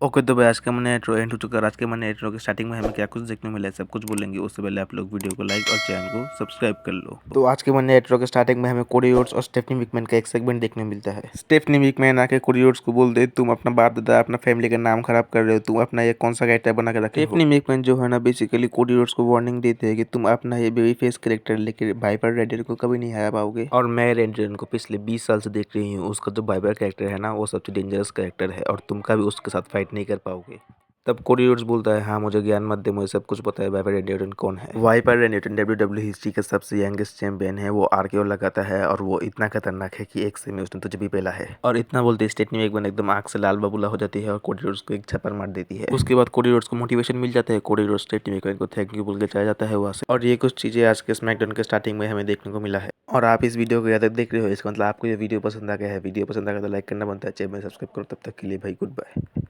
Okay तो भाई आज का मैंने इंट्रो एंड हो चुका है। आज के मैंने इंट्रो के स्टार्टिंग में हमें क्या कुछ देखने को मिला है सब कुछ बोलेंगे। उससे पहले आप लोग वीडियो को लाइक और चैनल को सब्सक्राइब कर लो। तो आज के मैंने इंट्रो के स्टार्टिंग में हमें कोडी रोड्स और स्टेफनी विकमैन का एक सेगमेंट देखने को मिलता है। स्टेफनी विकमैन आके कोडी रोड्स को बोल दे, तुम अपना बाप दादा अपना फैमिली का नाम खराब कर रहे हो, तुम अपना ये कौन सा कैरेक्टर बना के रखे हो। स्टेफनी विकमैन जो है ना बेसिकली कोडी रोड्स को वार्निंग देते हैं कि तुम अपना ये बेबी फेस कैरेक्टर लेके वाइपर रेडियन को कभी नहीं हरा पाओगे। और मैं रेडियन को पिछले 20 साल से देख रही हूँ, उसका जो वाइपर कैरेक्टर है ना वो सबसे डेंजरस कैरेक्टर है और तुम कभी उसके साथ फाइट नहीं कर पाओगे। तब कोडी रोड्स बोलता है, हाँ मुझे ज्ञान मत दे, मुझे सब कुछ पता है वाइपर रेडिएटन कौन है। वाइपर रेडिएटन डब्ल्यूडब्ल्यू हिस्ट्री का सबसे यंगेस्ट चैंपियन है। वो आरकेओ लगाता है और वो इतना खतरनाक है कि एक से में उसने तुझे भी पेला है। और इतना बोलते स्टेफनी विकमैन एकदम आग से लाल बबूला हो जाती है और कोडी रोड्स को एक छप्पर मार देती है। उसके बाद कोडी रोड्स को मोटिवेशन मिल जाता है। कोडी रोड्स स्टेफनी विकमैन को थैंक यू बोल के चला जाता है वहाँ से। और ये कुछ चीजें आज के स्मैकडाउन के स्टार्टिंग में हमें देखने को मिला है। और आप इस वीडियो को याद देख रहे हो, इसका मतलब आपको ये वीडियो पसंद आ गया है। वीडियो पसंद आ गया तो लाइक करना बनता है, चैनल में सब्सक्राइब करो। तब तक के लिए भाई गुड बाय।